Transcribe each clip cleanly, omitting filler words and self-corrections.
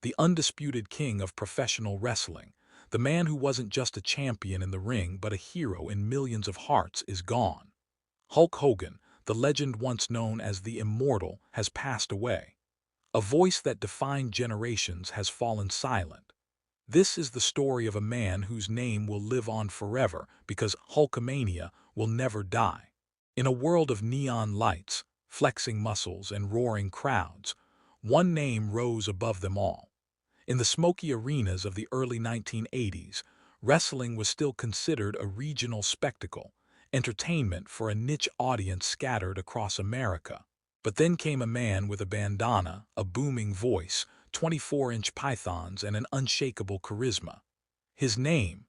the undisputed king of professional wrestling, the man who wasn't just a champion in the ring but a hero in millions of hearts, is gone. Hulk Hogan, the legend once known as the Immortal, has passed away. A voice that defined generations has fallen silent. This is the story of a man whose name will live on forever because Hulkamania will never die. In a world of neon lights, flexing muscles, and roaring crowds, one name rose above them all. In the smoky arenas of the early 1980s, wrestling was still considered a regional spectacle, entertainment for a niche audience scattered across America. But then came a man with a bandana, a booming voice, 24-inch pythons, and an unshakable charisma. His name,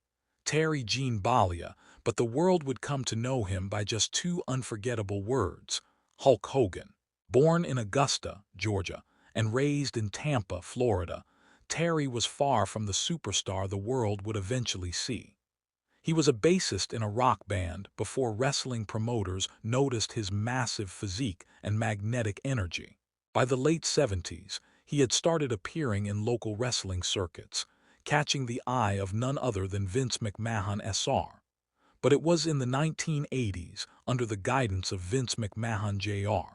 Terry Gene Bollea, but the world would come to know him by just two unforgettable words: Hulk Hogan. Born in Augusta, Georgia, and raised in Tampa, Florida, Terry was far from the superstar the world would eventually see. He was a bassist in a rock band before wrestling promoters noticed his massive physique and magnetic energy. By the late 70s, he had started appearing in local wrestling circuits, catching the eye of none other than Vince McMahon Sr. But it was in the 1980s, under the guidance of Vince McMahon Jr.,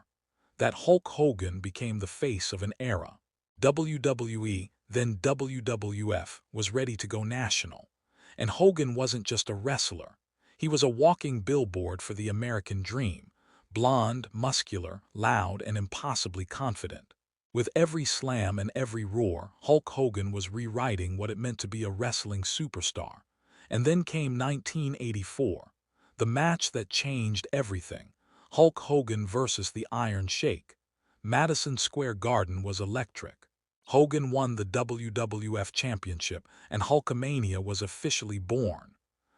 that Hulk Hogan became the face of an era. WWE, then WWF, was ready to go national. And Hogan wasn't just a wrestler. He was a walking billboard for the American dream, blonde, muscular, loud, and impossibly confident. With every slam and every roar, Hulk Hogan was rewriting what it meant to be a wrestling superstar. And then came 1984, the match that changed everything: Hulk Hogan versus the Iron Sheik. Madison Square Garden was electric. Hogan won the WWF Championship, and Hulkamania was officially born.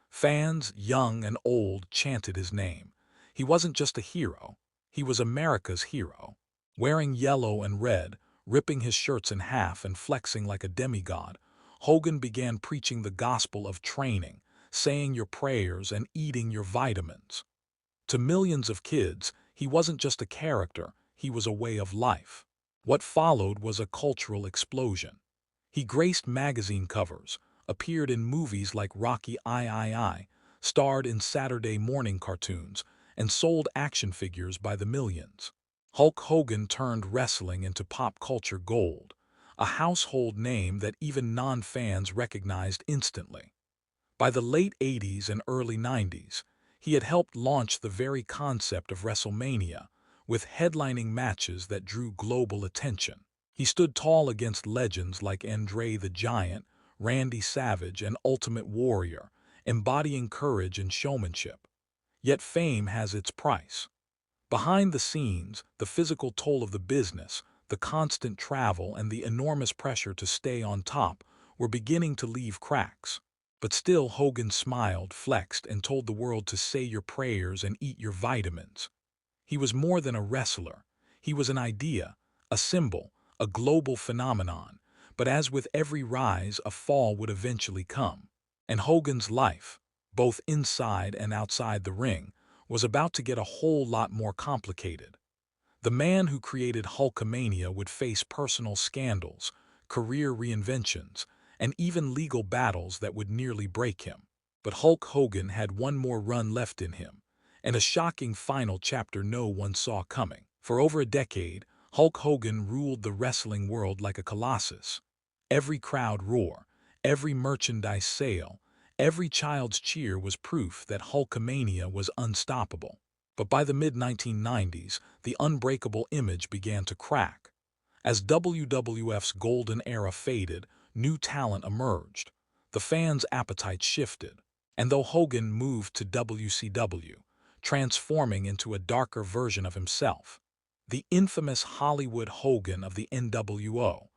Fans, young and old, chanted his name. He wasn't just a hero, he was America's hero. Wearing yellow and red, ripping his shirts in half and flexing like a demigod, Hogan began preaching the gospel of training, saying your prayers and eating your vitamins. To millions of kids, he wasn't just a character, he was a way of life. What followed was a cultural explosion. He graced magazine covers, appeared in movies like Rocky III, starred in Saturday morning cartoons, and sold action figures by the millions. Hulk Hogan turned wrestling into pop culture gold, a household name that even non-fans recognized instantly. By the late 80s and early 90s, he had helped launch the very concept of WrestleMania, with headlining matches that drew global attention. He stood tall against legends like Andre the Giant, Randy Savage, and Ultimate Warrior, embodying courage and showmanship. Yet fame has its price. Behind the scenes, the physical toll of the business, the constant travel, and the enormous pressure to stay on top were beginning to leave cracks. But still, Hogan smiled, flexed, and told the world to say your prayers and eat your vitamins. He was more than a wrestler. He was an idea, a symbol, a global phenomenon. But as with every rise, a fall would eventually come. And Hogan's life, both inside and outside the ring, was about to get a whole lot more complicated. The man who created Hulkamania would face personal scandals, career reinventions, and even legal battles that would nearly break him. But Hulk Hogan had one more run left in him, and a shocking final chapter no one saw coming. For over a decade, Hulk Hogan ruled the wrestling world like a colossus. Every crowd roar, every merchandise sale, every child's cheer was proof that Hulkamania was unstoppable. But by the mid-1990s, the unbreakable image began to crack. As WWF's golden era faded, new talent emerged. The fans' appetite shifted. And though Hogan moved to WCW, transforming into a darker version of himself, the infamous Hollywood Hogan of the NWO,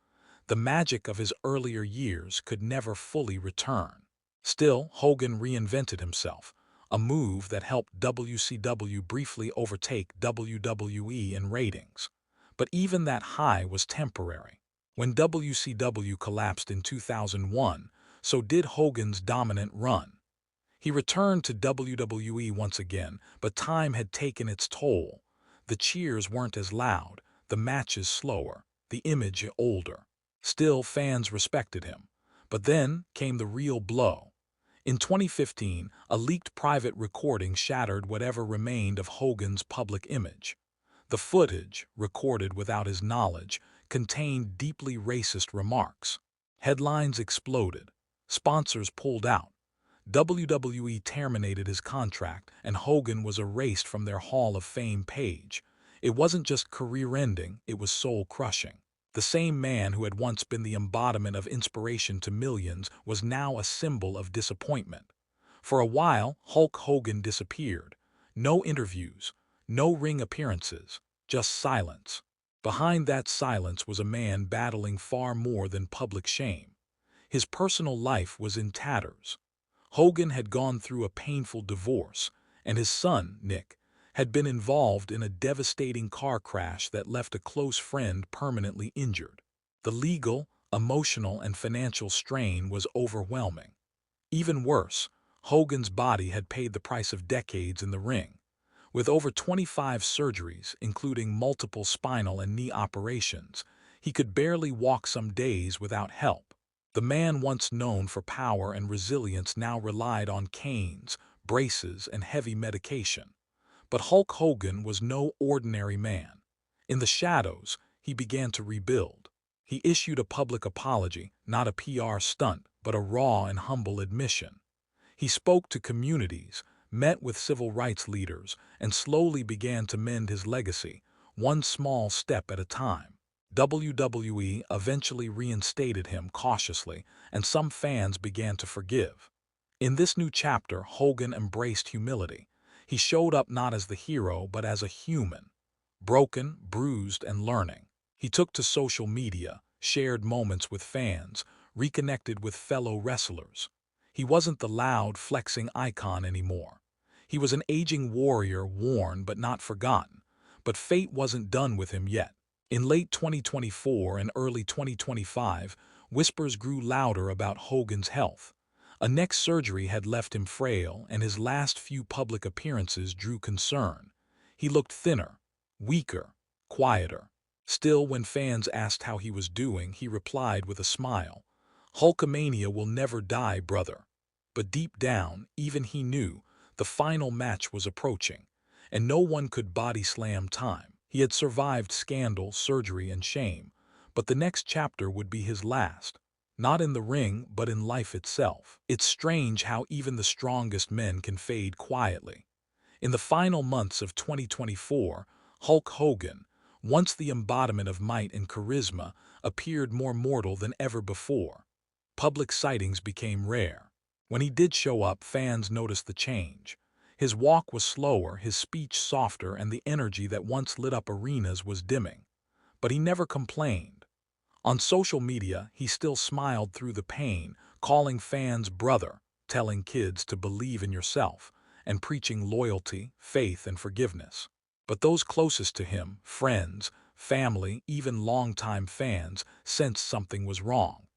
the magic of his earlier years could never fully return. Still, Hogan reinvented himself, a move that helped WCW briefly overtake WWE in ratings. But even that high was temporary. When WCW collapsed in 2001, so did Hogan's dominant run. He returned to WWE once again, but time had taken its toll. The cheers weren't as loud, the matches slower, the image older. Still, fans respected him. But then came the real blow. In 2015, a leaked private recording shattered whatever remained of Hogan's public image. The footage, recorded without his knowledge, contained deeply racist remarks. Headlines exploded. Sponsors pulled out. WWE terminated his contract, and Hogan was erased from their Hall of Fame page. It wasn't just career-ending, it was soul-crushing. The same man who had once been the embodiment of inspiration to millions was now a symbol of disappointment. For a while, Hulk Hogan disappeared. No interviews, no ring appearances, just silence. Behind that silence was a man battling far more than public shame. His personal life was in tatters. Hogan had gone through a painful divorce, and his son, Nick, had been involved in a devastating car crash that left a close friend permanently injured. The legal, emotional, and financial strain was overwhelming. Even worse, Hogan's body had paid the price of decades in the ring. With over 25 surgeries, including multiple spinal and knee operations, he could barely walk some days without help. The man once known for power and resilience now relied on canes, braces, and heavy medication. But Hulk Hogan was no ordinary man. In the shadows, he began to rebuild. He issued a public apology, not a PR stunt, but a raw and humble admission. He spoke to communities, met with civil rights leaders, and slowly began to mend his legacy, one small step at a time. WWE eventually reinstated him cautiously, and some fans began to forgive. In this new chapter, Hogan embraced humility. He showed up not as the hero, but as a human, broken, bruised, and learning. He took to social media, shared moments with fans, reconnected with fellow wrestlers. He wasn't the loud, flexing icon anymore. He was an aging warrior, worn but not forgotten. But fate wasn't done with him yet. In late 2024 and early 2025, whispers grew louder about Hogan's health. A neck surgery had left him frail, and his last few public appearances drew concern. He looked thinner, weaker, quieter. Still, when fans asked how he was doing, he replied with a smile, "Hulkamania will never die, brother." But deep down, even he knew, the final match was approaching, and no one could body slam time. He had survived scandal, surgery, and shame, but the next chapter would be his last. Not in the ring, but in life itself. It's strange how even the strongest men can fade quietly. In the final months of 2024, Hulk Hogan, once the embodiment of might and charisma, appeared more mortal than ever before. Public sightings became rare. When he did show up, fans noticed the change. His walk was slower, his speech softer, and the energy that once lit up arenas was dimming. But he never complained. On social media, he still smiled through the pain, calling fans brother, telling kids to believe in yourself, and preaching loyalty, faith, and forgiveness. But those closest to him, friends, family, even longtime fans, sensed something was wrong.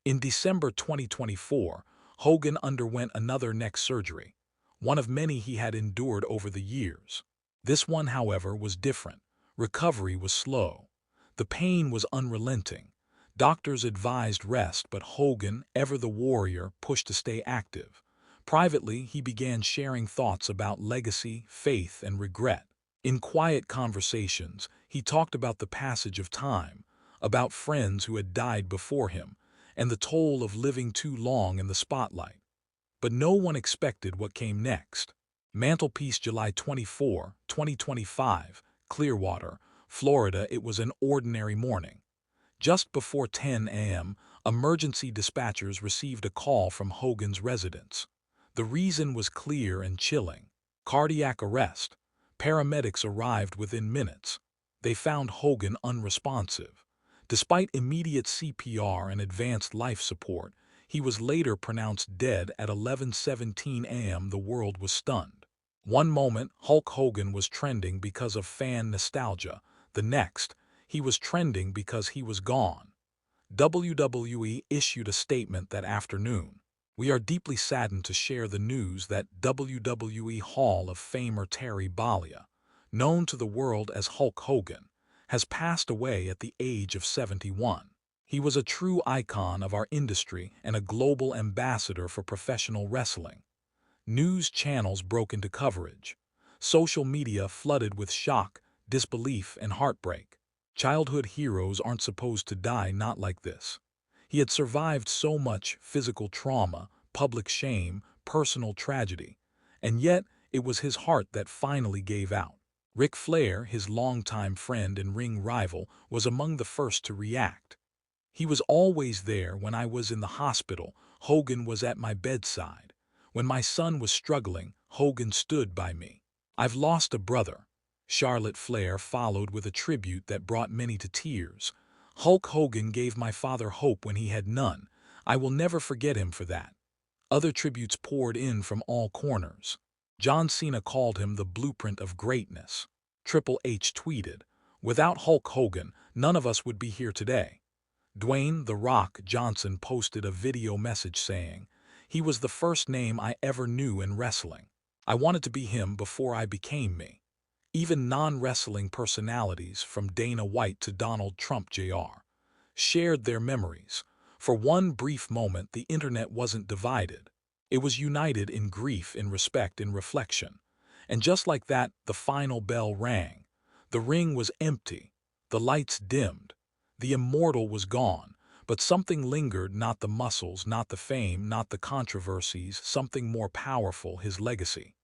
In December 2024, Hogan underwent another neck surgery, one of many he had endured over the years. This one, however, was different. Recovery was slow. The pain was unrelenting. Doctors advised rest, but Hogan, ever the warrior, pushed to stay active. Privately, he began sharing thoughts about legacy, faith, and regret. In quiet conversations, he talked about the passage of time, about friends who had died before him, and the toll of living too long in the spotlight. But no one expected what came next. Mantelpiece, July 24, 2025, Clearwater, Florida. It was an ordinary morning. Just before 10 a.m., emergency dispatchers received a call from Hogan's residence. The reason was clear and chilling: cardiac arrest. Paramedics arrived within minutes. They found Hogan unresponsive. Despite immediate CPR and advanced life support, he was later pronounced dead at 11:17 a.m. The world was stunned. One moment, Hulk Hogan was trending because of fan nostalgia. The next, he was trending because he was gone. WWE issued a statement that afternoon. "We are deeply saddened to share the news that WWE Hall of Famer Terry Bollea, known to the world as Hulk Hogan, has passed away at the age of 71. He was a true icon of our industry and a global ambassador for professional wrestling. News channels broke into coverage. Social media flooded with shock, disbelief, and heartbreak. Childhood heroes aren't supposed to die not like this. He had survived so much physical trauma, public shame, personal tragedy, and yet it was his heart that finally gave out. Ric Flair, his longtime friend and ring rival, was among the first to react. He was always there when I was in the hospital. Hogan was at my bedside. When my son was struggling, Hogan stood by me. I've lost a brother. Charlotte Flair followed with a tribute that brought many to tears. Hulk Hogan gave my father hope when he had none. I will never forget him for that. Other tributes poured in from all corners. John Cena called him the blueprint of greatness. Triple H tweeted, "Without Hulk Hogan, none of us would be here today." Dwayne "The Rock" Johnson posted a video message saying, "He was the first name I ever knew in wrestling. I wanted to be him before I became me." Even non-wrestling personalities, from Dana White to Donald Trump Jr., shared their memories. For one brief moment, the internet wasn't divided. It was united in grief, in respect, in reflection. And just like that, the final bell rang. The ring was empty. The lights dimmed. The Immortal was gone. But something lingered, not the muscles, not the fame, not the controversies, something more powerful: his legacy.